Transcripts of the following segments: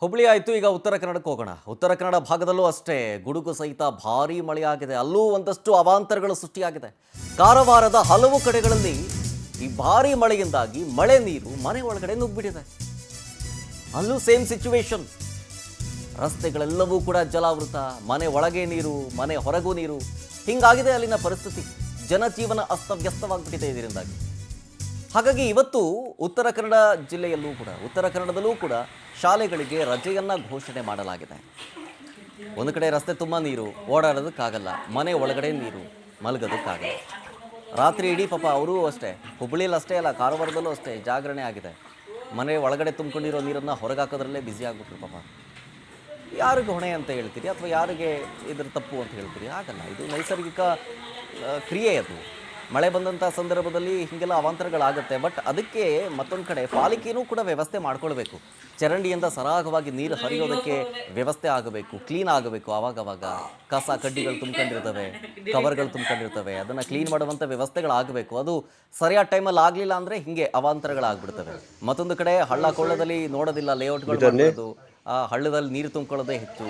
ಹುಬ್ಳಿ ಆಯಿತು. ಈಗ ಉತ್ತರ ಕನ್ನಡಕ್ಕೆ ಹೋಗೋಣ. ಉತ್ತರ ಕನ್ನಡ ಭಾಗದಲ್ಲೂ ಅಷ್ಟೇ ಗುಡುಗು ಸಹಿತ ಭಾರೀ ಮಳೆಯಾಗಿದೆ. ಅಲ್ಲೂ ಒಂದಷ್ಟು ಅವಾಂತರಗಳು ಸೃಷ್ಟಿಯಾಗಿದೆ. ಕಾರವಾರದ ಹಲವು ಕಡೆಗಳಲ್ಲಿ ಈ ಭಾರೀ ಮಳೆಯಿಂದಾಗಿ ಮಳೆ ನೀರು ಮನೆ ಒಳಗಡೆ ನುಗ್ಗಿಬಿಟ್ಟಿದೆ. ಅಲ್ಲೂ ಸೇಮ್ ಸಿಚುವೇಶನ್. ರಸ್ತೆಗಳೆಲ್ಲವೂ ಕೂಡ ಜಲಾವೃತ, ಮನೆ ಒಳಗೆ ನೀರು, ಮನೆ ಹೊರಗೂ ನೀರು. ಹಿಂಗಾಗಿದೆ ಅಲ್ಲಿನ ಪರಿಸ್ಥಿತಿ. ಜನಜೀವನ ಅಸ್ತವ್ಯಸ್ತವಾಗಿಬಿಟ್ಟಿದೆ ಇದರಿಂದಾಗಿ. ಹಾಗಾಗಿ ಇವತ್ತು ಉತ್ತರ ಕನ್ನಡ ಜಿಲ್ಲೆಯಲ್ಲೂ ಕೂಡ, ಉತ್ತರ ಕನ್ನಡದಲ್ಲೂ ಕೂಡ ಶಾಲೆಗಳಿಗೆ ರಜೆಯನ್ನು ಘೋಷಣೆ ಮಾಡಲಾಗಿದೆ. ಒಂದು ಕಡೆ ರಸ್ತೆ ತುಂಬ ನೀರು, ಓಡಾಡೋದಕ್ಕಾಗಲ್ಲ, ಮನೆ ಒಳಗಡೆ ನೀರು, ಮಲಗೋದಕ್ಕಾಗಲ್ಲ. ರಾತ್ರಿ ಇಡೀ ಪಾಪ ಅವರೂ ಅಷ್ಟೇ, ಹುಬ್ಬಳ್ಳಿಯಲ್ಲಿ ಅಷ್ಟೇ ಅಲ್ಲ, ಕಾರವಾರದಲ್ಲೂ ಅಷ್ಟೇ ಜಾಗರಣೆ ಆಗಿದೆ. ಮನೆ ಒಳಗಡೆ ತುಂಬಿಕೊಂಡಿರೋ ನೀರನ್ನು ಹೊರಗೆ ಹಾಕೋದ್ರಲ್ಲೇ ಬ್ಯುಸಿ ಆಗಿಬಿಟ್ರು ಪಾಪ. ಯಾರಿಗೆ ಹೊಣೆ ಅಂತ ಹೇಳ್ತೀರಿ, ಅಥವಾ ಯಾರಿಗೆ ಇದ್ರ ತಪ್ಪು ಅಂತ ಹೇಳ್ತೀರಿ? ಆಗಲ್ಲ. ಇದು ನೈಸರ್ಗಿಕ ಕ್ರಿಯೆ. ಅದು ಮಳೆ ಬಂದಂಥ ಸಂದರ್ಭದಲ್ಲಿ ಹೀಗೆಲ್ಲ ಅವಾಂತರಗಳಾಗುತ್ತೆ. ಬಟ್ ಅದಕ್ಕೆ ಮತ್ತೊಂದು ಕಡೆ ಪಾಲಿಕೆಯೂ ಕೂಡ ವ್ಯವಸ್ಥೆ ಮಾಡ್ಕೊಳ್ಬೇಕು. ಚರಂಡಿಯಿಂದ ಸರಾಗವಾಗಿ ನೀರು ಹರಿಯೋದಕ್ಕೆ ವ್ಯವಸ್ಥೆ ಆಗಬೇಕು, ಕ್ಲೀನ್ ಆಗಬೇಕು. ಆವಾಗವಾಗ ಕಸ ಕಡ್ಡಿಗಳು ತುಂಬ್ಕೊಂಡಿರ್ತವೆ, ಕವರ್ಗಳು ತುಂಬ್ಕೊಂಡಿರ್ತವೆ, ಅದನ್ನು ಕ್ಲೀನ್ ಮಾಡುವಂಥ ವ್ಯವಸ್ಥೆಗಳಾಗಬೇಕು. ಅದು ಸರಿಯಾದ ಟೈಮಲ್ಲಿ ಆಗಲಿಲ್ಲ ಅಂದರೆ ಹಿಂಗೆ ಅವಾಂತರಗಳಾಗ್ಬಿಡ್ತವೆ. ಮತ್ತೊಂದು ಕಡೆ ಹಳ್ಳ ಕೊಳ್ಳದಲ್ಲಿ ನೋಡೋದಿಲ್ಲ, ಲೇಔಟ್ಗಳು ಮಾಡೋದು, ಆ ಹಳ್ಳದಲ್ಲಿ ನೀರು ತುಂಬ್ಕೊಳ್ಳೋದೇ ಹೆಚ್ಚು.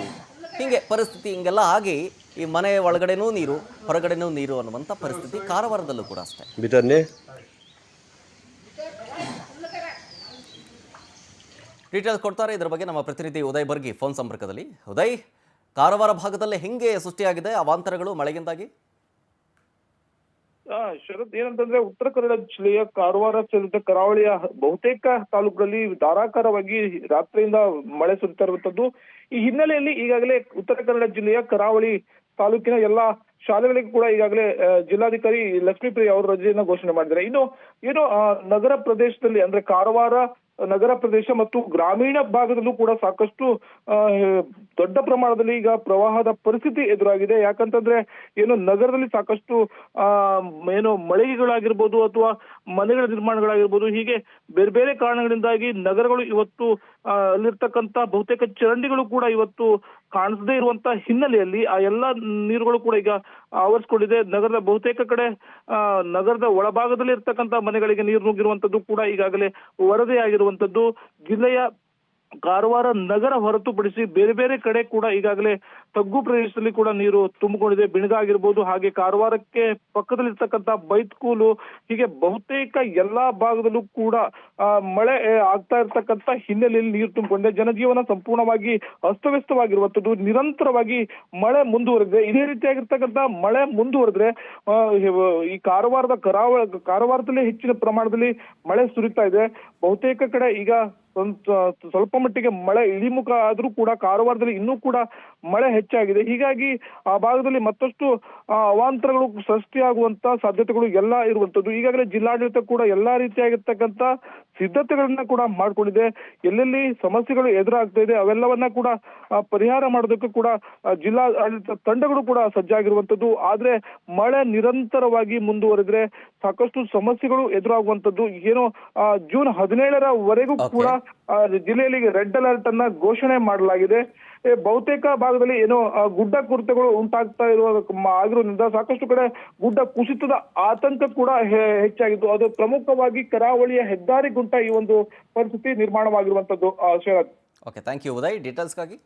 ಹೀಗೆ ಪರಿಸ್ಥಿತಿ ಹಿಂಗೆಲ್ಲ ಆಗಿ ಈ ಮನೆ ಒಳಗಡೆನೂ ನೀರು, ಹೊರಗಡೆನೂ ನೀರು ಅನ್ನುವಂಥ ಪರಿಸ್ಥಿತಿ ಕಾರವಾರದಲ್ಲೂ ಕೂಡ ಅಷ್ಟೇ. ಡೀಟೇಲ್ಸ್ ಕೊಡ್ತಾರೆ ಇದರ ಬಗ್ಗೆ ನಮ್ಮ ಪ್ರತಿನಿಧಿ ಉದಯ್ ಬರ್ಗಿ ಫೋನ್ ಸಂಪರ್ಕದಲ್ಲಿ. ಉದಯ್, ಕಾರವಾರ ಭಾಗದಲ್ಲಿ ಹೆಂಗೆ ಸೃಷ್ಟಿಯಾಗಿದೆ ಅವಾಂತರಗಳು ಮಳೆಯಿಂದಾಗಿ? ಶರತ್, ಏನಂತಂದ್ರೆ ಉತ್ತರ ಕನ್ನಡ ಜಿಲ್ಲೆಯ ಕಾರವಾರ ಸೇರಿದಂತೆ ಕರಾವಳಿಯ ಬಹುತೇಕ ತಾಲೂಕುಗಳಲ್ಲಿ ಧಾರಾಕಾರವಾಗಿ ರಾತ್ರಿಯಿಂದ ಮಳೆ ಸುರಿತಾ ಇರುವಂತದ್ದು. ಈ ಹಿನ್ನೆಲೆಯಲ್ಲಿ ಈಗಾಗಲೇ ಉತ್ತರ ಕನ್ನಡ ಜಿಲ್ಲೆಯ ಕರಾವಳಿ ತಾಲೂಕಿನ ಎಲ್ಲಾ ಶಾಲೆಗಳಿಗೂ ಕೂಡ ಈಗಾಗಲೇ ಜಿಲ್ಲಾಧಿಕಾರಿ ಲಕ್ಷ್ಮೀಪ್ರಿಯ ಅವರು ರಜೆಯನ್ನ ಘೋಷಣೆ ಮಾಡಿದ್ದಾರೆ. ಇನ್ನು ನಗರ ಪ್ರದೇಶದಲ್ಲಿ ಅಂದ್ರೆ ಕಾರವಾರ ನಗರ ಪ್ರದೇಶ ಮತ್ತು ಗ್ರಾಮೀಣ ಭಾಗದಲ್ಲೂ ಕೂಡ ಸಾಕಷ್ಟು ದೊಡ್ಡ ಪ್ರಮಾಣದಲ್ಲಿ ಈಗ ಪ್ರವಾಹದ ಪರಿಸ್ಥಿತಿ ಎದುರಾಗಿದೆ. ಯಾಕಂತಂದ್ರೆ ನಗರದಲ್ಲಿ ಸಾಕಷ್ಟು ಮಳಿಗೆಗಳಾಗಿರ್ಬೋದು ಅಥವಾ ಮನೆಗಳ ನಿರ್ಮಾಣಗಳಾಗಿರ್ಬೋದು, ಹೀಗೆ ಬೇರೆ ಬೇರೆ ಕಾರಣಗಳಿಂದಾಗಿ ನಗರಗಳು ಇವತ್ತು ಅಲ್ಲಿರ್ತಕ್ಕಂಥ ಬಹುತೇಕ ಚರಂಡಿಗಳು ಕೂಡ ಇವತ್ತು ಕಾಣಿಸದೇ ಇರುವಂತ ಹಿನ್ನೆಲೆಯಲ್ಲಿ ಆ ಎಲ್ಲಾ ನೀರುಗಳು ಕೂಡ ಈಗ ಆವರಿಸಿಕೊಂಡಿದೆ. ನಗರದ ಬಹುತೇಕ ಕಡೆ ನಗರದ ಒಳಭಾಗದಲ್ಲಿ ಇರ್ತಕ್ಕಂಥ ಮನೆಗಳಿಗೆ ನೀರು ನುಗ್ಗಿರುವಂತದ್ದು ಕೂಡ ಈಗಾಗಲೇ ವರದಿಯಾಗಿರುವಂತದ್ದು. ಜಿಲ್ಲೆಯ ಕಾರವಾರ ನಗರ ಹೊರತುಪಡಿಸಿ ಬೇರೆ ಬೇರೆ ಕಡೆ ಕೂಡ ಈಗಾಗಲೇ ತಗ್ಗು ಪ್ರದೇಶದಲ್ಲಿ ಕೂಡ ನೀರು ತುಂಬಿಕೊಂಡಿದೆ. ಬಿಣಗ ಆಗಿರ್ಬೋದು, ಹಾಗೆ ಕಾರವಾರಕ್ಕೆ ಪಕ್ಕದಲ್ಲಿರ್ತಕ್ಕಂಥ ಬೈತ್ಕೂಲು, ಹೀಗೆ ಬಹುತೇಕ ಎಲ್ಲಾ ಭಾಗದಲ್ಲೂ ಕೂಡ ಮಳೆ ಆಗ್ತಾ ಇರ್ತಕ್ಕಂಥ ಹಿನ್ನೆಲೆಯಲ್ಲಿ ನೀರು ತುಂಬಿಕೊಂಡಿದೆ. ಜನಜೀವನ ಸಂಪೂರ್ಣವಾಗಿ ಅಸ್ತವ್ಯಸ್ತವಾಗಿರುವಂತದ್ದು. ನಿರಂತರವಾಗಿ ಮಳೆ ಮುಂದುವರೆದಿದೆ. ಇದೇ ರೀತಿಯಾಗಿರ್ತಕ್ಕಂಥ ಮಳೆ ಮುಂದುವರೆದ್ರೆ ಈ ಕಾರವಾರದಲ್ಲಿ ಹೆಚ್ಚಿನ ಪ್ರಮಾಣದಲ್ಲಿ ಮಳೆ ಸುರಿತಾ ಇದೆ. ಬಹುತೇಕ ಕಡೆ ಈಗ ಸ್ವಲ್ಪ ಮಟ್ಟಿಗೆ ಮಳೆ ಇಳಿಮುಖ ಆದ್ರೂ ಕೂಡ ಕಾರವಾರದಲ್ಲಿ ಇನ್ನೂ ಕೂಡ ಮಳೆ ಹೆಚ್ಚಾಗಿದೆ. ಹೀಗಾಗಿ ಆ ಭಾಗದಲ್ಲಿ ಮತ್ತಷ್ಟು ಅವಾಂತರಗಳು ಸೃಷ್ಟಿಯಾಗುವಂತ ಸಾಧ್ಯತೆಗಳು ಎಲ್ಲ ಇರುವಂತದ್ದು. ಈಗಾಗಲೇ ಜಿಲ್ಲಾಡಳಿತ ಕೂಡ ಎಲ್ಲಾ ರೀತಿಯಾಗಿರ್ತಕ್ಕಂಥ ಸಿದ್ಧತೆಗಳನ್ನ ಕೂಡ ಮಾಡ್ಕೊಂಡಿದೆ. ಎಲ್ಲೆಲ್ಲಿ ಸಮಸ್ಯೆಗಳು ಎದುರಾಗ್ತಾ ಇದೆ ಅವೆಲ್ಲವನ್ನ ಕೂಡ ಪರಿಹಾರ ಮಾಡೋದಕ್ಕೂ ಕೂಡ ಜಿಲ್ಲಾಡಳಿತ ತಂಡಗಳು ಕೂಡ ಸಜ್ಜಾಗಿರುವಂತದ್ದು. ಆದ್ರೆ ಮಳೆ ನಿರಂತರವಾಗಿ ಮುಂದುವರೆದ್ರೆ ಸಾಕಷ್ಟು ಸಮಸ್ಯೆಗಳು ಎದುರಾಗುವಂತದ್ದು. ಜೂನ್ 17ರವರೆಗೂ ಕೂಡ ಜಿಲ್ಲೆಯಲ್ಲಿ ರೆಡ್ ಅಲರ್ಟ್ ಅನ್ನ ಘೋಷಣೆ ಮಾಡಲಾಗಿದೆ. ಬಹುತೇಕ ಭಾಗದಲ್ಲಿ ಗುಡ್ಡ ಕುಸಿತಗಳು ಉಂಟಾಗ್ತಾ ಆಗಿರೋದ್ರಿಂದ ಸಾಕಷ್ಟು ಕಡೆ ಗುಡ್ಡ ಕುಸಿತದ ಆತಂಕ ಕೂಡ ಹೆಚ್ಚಾಗಿದ್ದು. ಅದು ಪ್ರಮುಖವಾಗಿ ಕರಾವಳಿಯ ಹೆದ್ದಾರಿ ಗುಂಟ ಈ ಒಂದು ಪರಿಸ್ಥಿತಿ ನಿರ್ಮಾಣವಾಗಿರುವಂತದ್ದು. ಶರತ್, ಓಕೆ, ಥ್ಯಾಂಕ್ ಯು ಉದಯ್ ಡೀಟೇಲ್ಸ್ಗಾಗಿ.